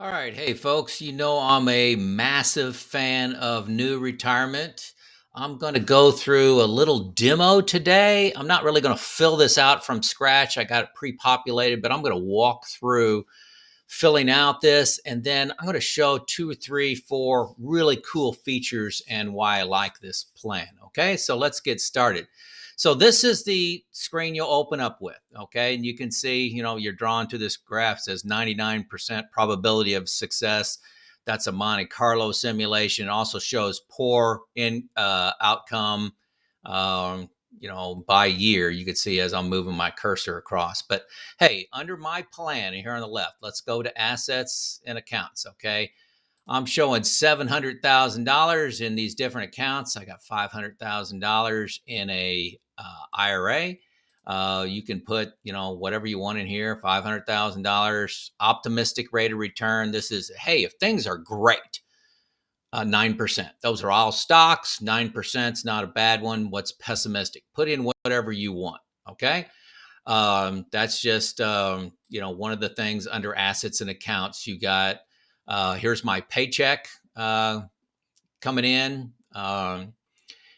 All right. Hey, folks, I'm a massive fan of new retirement. I'm going to go through a little demo today. I'm not really going to fill this out from scratch. I got it pre populated, but I'm going to walk through filling out this and then I'm going to show two or three, four really cool features and why I like this plan. Okay. So let's get started. So this is the screen you'll open up with, okay? And you can see, you're drawn to this graph. It says 99% probability of success. That's a Monte Carlo simulation. It also shows poor in outcome, um, by year. You can see as I'm moving my cursor across. But hey, under my plan here on the left, let's go to assets and accounts, okay? I'm showing $700,000 in these different accounts. I got $500,000 in a IRA. You can put, whatever you want in here, $500,000, optimistic rate of return. This is, hey, if things are great, 9%. Those are all stocks. 9% is not a bad one. What's pessimistic? Put in whatever you want. Okay. That's just, one of the things under assets and accounts. You got, here's my paycheck coming in.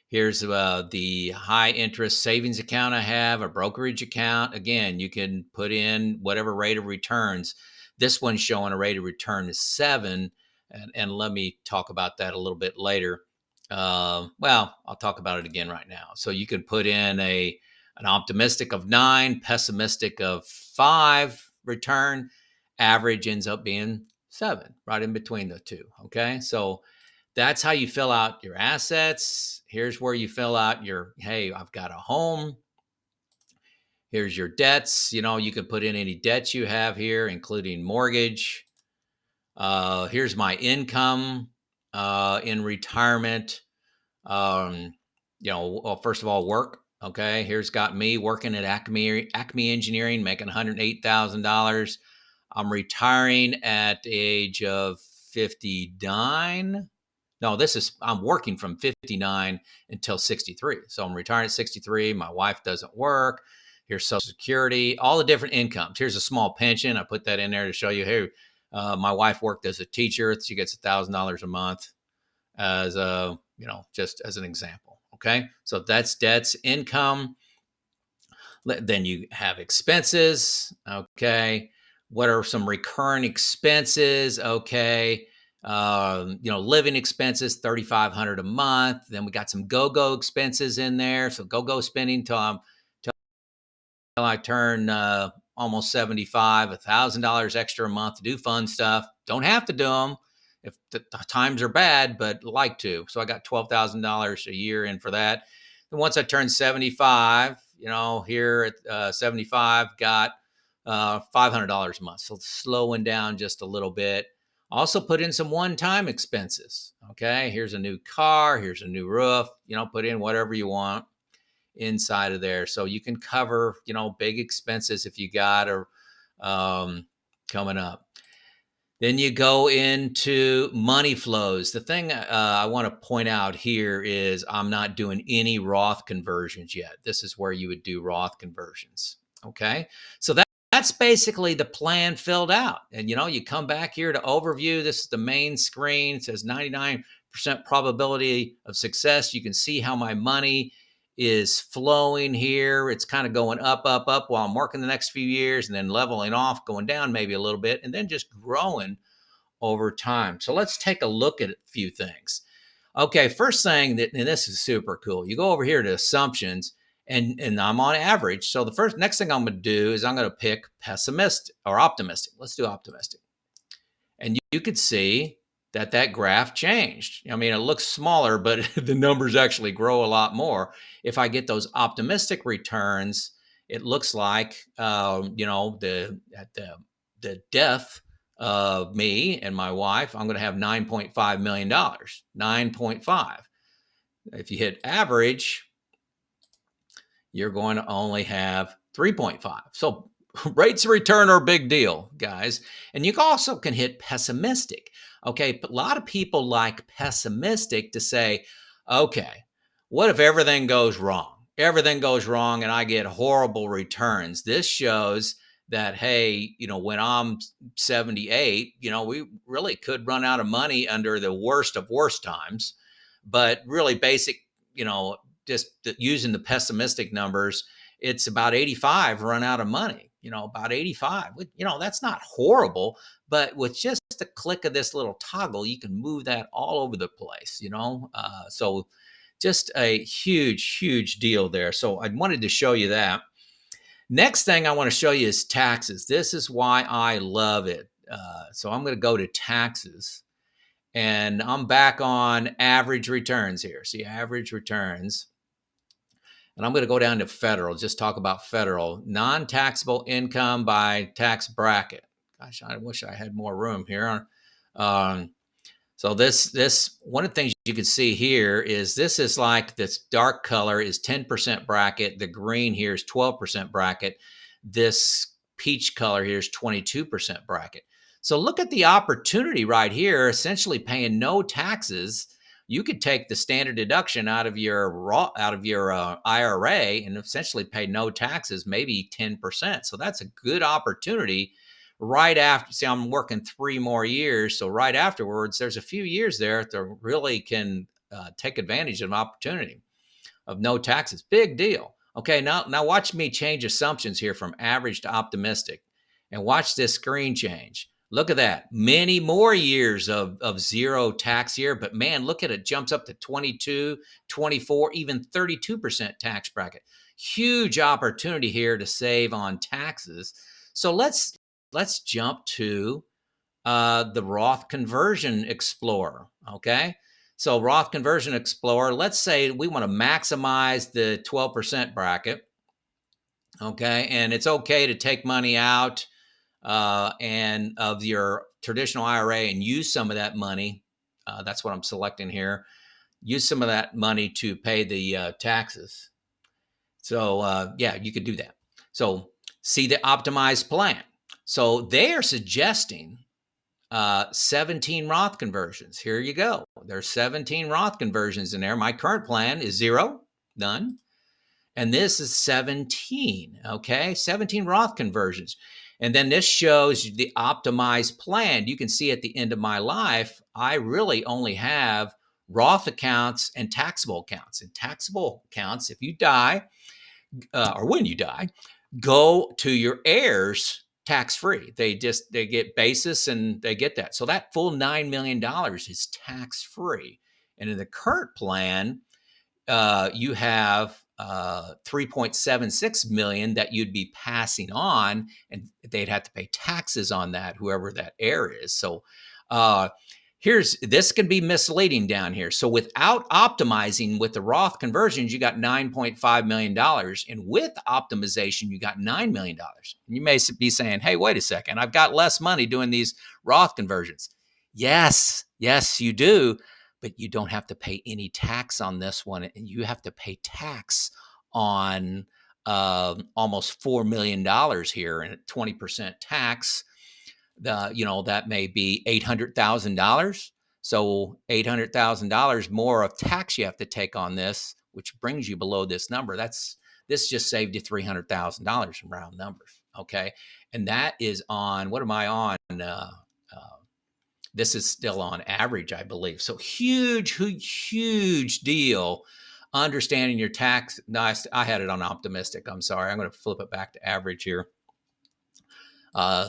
Here's the high interest savings account I have, a brokerage account. Again, you can put in whatever rate of returns. This one's showing a rate of return is 7. And let me talk about that a little bit later. Well, I'll talk about it again right now. So you can put in an optimistic of 9, pessimistic of 5 return. Average ends up being 7, right in between the two. Okay. So that's how you fill out your assets. Here's where you fill out your, hey, I've got a home. Here's your debts. You can put in any debts you have here, including mortgage. Here's my income in retirement. Well, first of all, work. Okay, here's got me working at Acme Engineering, making $108,000. I'm retiring at the age of 59. No, I'm working from 59 until 63. So I'm retiring at 63. My wife doesn't work. Here's Social Security, all the different incomes. Here's a small pension. I put that in there to show you, hey, my wife worked as a teacher. She gets $1,000 a month as a, just as an example. Okay. So that's debts, income. Then you have expenses. Okay. What are some recurring expenses? Okay. Living expenses, $3,500 a month. Then we got some go-go expenses in there. So go-go spending till I turn almost 75, $1,000 extra a month to do fun stuff. Don't have to do them if the times are bad, but like to. So I got $12,000 a year in for that. And once I turned 75, here at 75, got $500 a month. So slowing down just a little bit. Also put in some one-time expenses. Okay, here's a new car, here's a new roof. Put in whatever you want inside of there, so you can cover big expenses if you got or coming up. Then you go into money flows. The thing I want to point out here is I'm not doing any Roth conversions yet. This is where you would do Roth conversions. Okay, so that's basically the plan filled out. And you come back here to overview. This is the main screen. It says 99% probability of success. You can see how my money is flowing here. It's kind of going up, up, up while I'm working the next few years and then leveling off, going down maybe a little bit, and then just growing over time. So let's take a look at a few things. Okay, first thing and this is super cool. You go over here to assumptions and I'm on average. So the next thing I'm going to do is I'm going to pick pessimistic or optimistic. Let's do optimistic. And you could see that graph changed. I mean, it looks smaller, but the numbers actually grow a lot more. If I get those optimistic returns, it looks like, the death of me and my wife, I'm going to have $9.5 million. 9.5. If you hit average, you're going to only have 3.5. So rates of return are a big deal, guys. And you also can hit pessimistic. Okay, a lot of people like pessimistic to say, okay, what if everything goes wrong? Everything goes wrong and I get horrible returns. This shows that, hey, when I'm 78, we really could run out of money under the worst of worst times. But really basic, just using the pessimistic numbers, it's about 85 run out of money, about 85. That's not horrible, but with just a click of this little toggle, you can move that all over the place. So just a huge, huge deal there. So I wanted to show you that. Next thing I want to show you is taxes. This is why I love it. So I'm going to go to taxes, and I'm back on average returns here. See, average returns. And I'm going to go down to federal, just talk about federal. Non-taxable income by tax bracket. Gosh, I wish I had more room here. So this one of the things you can see here is this is like this dark color is 10% bracket. The green here is 12% bracket. This peach color here is 22% bracket. So look at the opportunity right here, essentially paying no taxes. You could take the standard deduction out of your IRA and essentially pay no taxes, maybe 10%. So that's a good opportunity right after. See, I'm working 3 more years. So right afterwards, there's a few years there that really can take advantage of an opportunity of no taxes. Big deal. Okay, now watch me change assumptions here from average to optimistic, and watch this screen change. Look at that. Many more years of zero tax year, but man, look at it. Jumps up to 22, 24, even 32% tax bracket. Huge opportunity here to save on taxes. So let's jump to the Roth Conversion Explorer. Okay. So Roth Conversion Explorer, let's say we want to maximize the 12% bracket. Okay. And it's okay to take money out and of your traditional IRA and use some of that money. That's what I'm selecting here. Use some of that money to pay the taxes. So yeah, you could do that. So see the optimized plan. So they are suggesting 17 Roth conversions. Here you go. There's 17 Roth conversions in there. My current plan is 0, none. And this is 17, okay? 17 Roth conversions. And then this shows the optimized plan. You can see at the end of my life, I really only have Roth accounts and taxable accounts. And taxable accounts, if you die, or when you die, go to your heirs tax-free. They get basis and they get that. So that full $9 million is tax-free. And in the current plan, you have 3.76 million that you'd be passing on, and they'd have to pay taxes on that, whoever that heir is. So this can be misleading down here. So without optimizing with the Roth conversions, you got $9.5 million. And with optimization, you got $9 million. And you may be saying, hey, wait a second, I've got less money doing these Roth conversions. Yes, you do. But you don't have to pay any tax on this one. And you have to pay tax on almost $4 million here, and at 20% tax. That may be $800,000. So $800,000 more of tax you have to take on this, which brings you below this number. This just saved you $300,000 in round numbers. Okay. And that is on, what am I on? This is still on average, I believe. So huge deal. Understanding your tax. No, I had it on optimistic. I'm sorry. I'm going to flip it back to average here.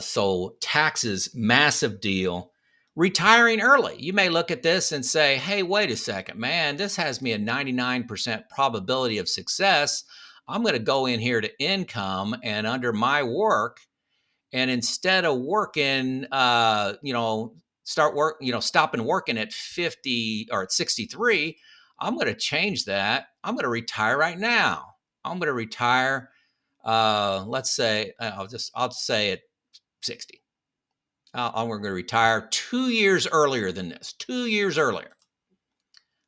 So taxes, massive deal. Retiring early. You may look at this and say, hey, wait a second, man, this has me a 99% probability of success. I'm going to go in here to income and under my work, and instead of working, stopping working at 50 or at 63, I'm going to change that. I'm going to retire right now. I'm going to retire. Let's say I'll say at 60. I'm going to retire 2 years earlier than this. 2 years earlier.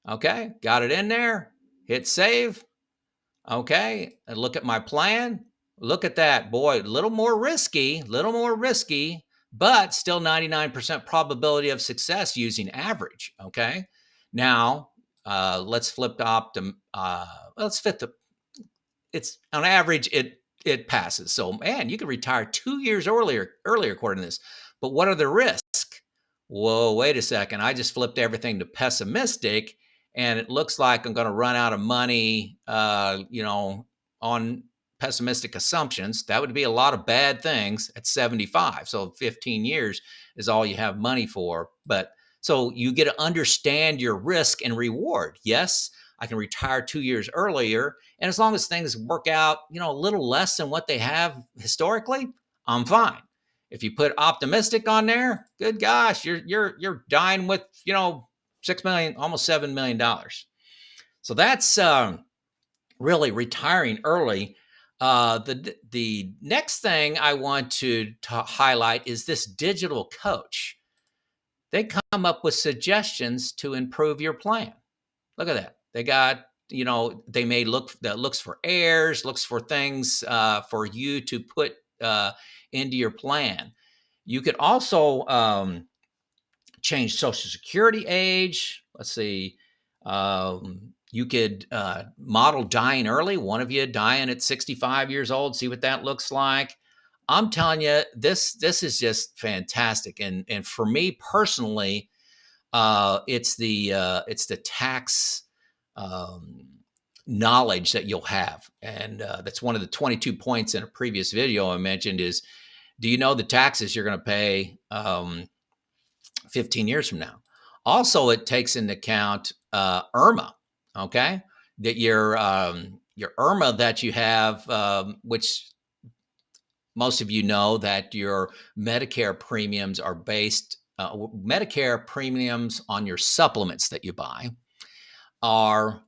Okay, got it in there. Hit save. Okay, and look at my plan. Look at that, boy. A little more risky, but still 99% probability of success using average. Okay, now let's flip to Optum. Let's fit the. It's on average. it passes. So man, you can retire 2 years earlier according to this. But what are the risks? Whoa, wait a second. I just flipped everything to pessimistic, and it looks like I'm going to run out of money, on pessimistic assumptions. That would be a lot of bad things at 75. So 15 years is all you have money for. But so you get to understand your risk and reward. Yes, I can retire 2 years earlier. And as long as things work out, a little less than what they have historically, I'm fine. If you put optimistic on there, good gosh, you're dying with, 6 million, almost $7 million. So that's really retiring early. The next thing I want to highlight is this digital coach. They come up with suggestions to improve your plan. Look at that. They got, they may looks for errors, looks for things for you to put into your plan. You could also change Social Security age. Let's see. You could model dying early. One of you dying at 65 years old. See what that looks like. I'm telling you, this is just fantastic. And for me personally, it's the tax knowledge that you'll have. And that's one of the 22 points in a previous video I mentioned is, do you know the taxes you're going to pay 15 years from now? Also, it takes into account IRMA, okay? That your IRMA that you have, which most of you know that your Medicare premiums are based, Medicare premiums on your supplements that you buy are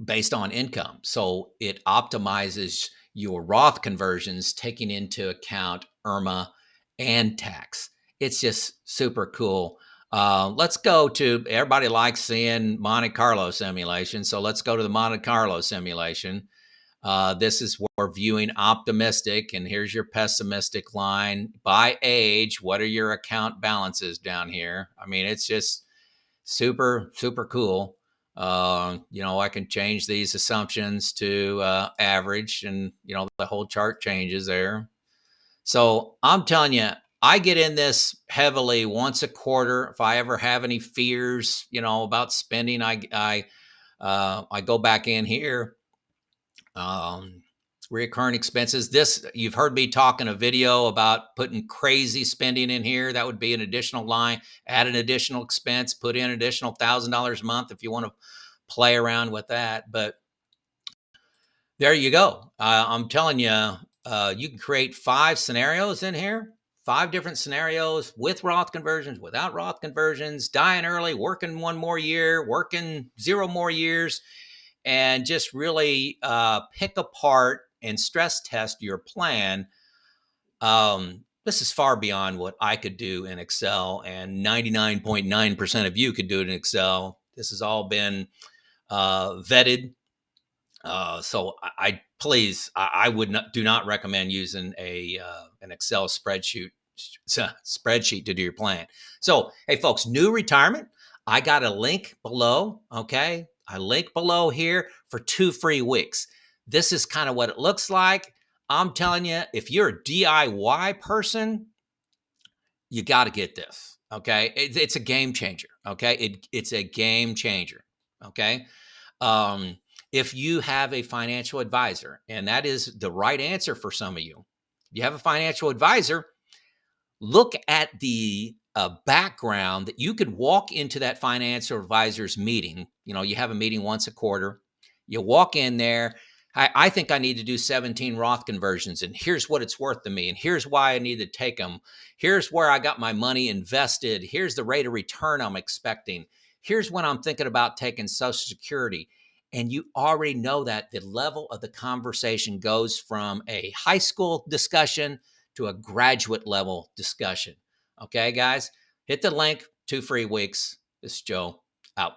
based on income. So it optimizes your Roth conversions, taking into account IRMA and tax. It's just super cool. Let's go to, everybody likes seeing Monte Carlo simulation. So let's go to the Monte Carlo simulation. This is where we're viewing optimistic, and here's your pessimistic line. By age, what are your account balances down here? I mean, it's just super, super cool. I can change these assumptions to average, and, the whole chart changes there. So I'm telling you, I get in this heavily once a quarter. If I ever have any fears, about spending, I go back in here. Recurring expenses. This, you've heard me talk in a video about putting crazy spending in here. That would be an additional line, add an additional expense, put in an additional $1,000 a month if you want to play around with that. But there you go. I'm telling you, you can create 5 scenarios in here, 5 different scenarios with Roth conversions, without Roth conversions, dying early, working 1 more year, working 0 more years, and just really pick apart and stress test your plan. This is far beyond what I could do in Excel, and 99.9% of you could do it in Excel. This has all been vetted. So I do not recommend using an Excel spreadsheet to do your plan. So, hey folks, new retirement. I got a link below. Okay. I link below here for 2 free weeks. This is kind of what it looks like. I'm telling you, if you're a DIY person, you got to get this. Okay. It's a game changer. Okay. It's a game changer. Okay. If you have a financial advisor, and that is the right answer for some of you, you have a financial advisor, look at the background that you could walk into that financial advisor's meeting. You have a meeting once a quarter. You walk in there. I think I need to do 17 Roth conversions, and here's what it's worth to me, and here's why I need to take them. Here's where I got my money invested. Here's the rate of return I'm expecting. Here's when I'm thinking about taking Social Security. And you already know that the level of the conversation goes from a high school discussion to a graduate level discussion. Okay, guys, hit the link, 2 free weeks. This is Joe, out.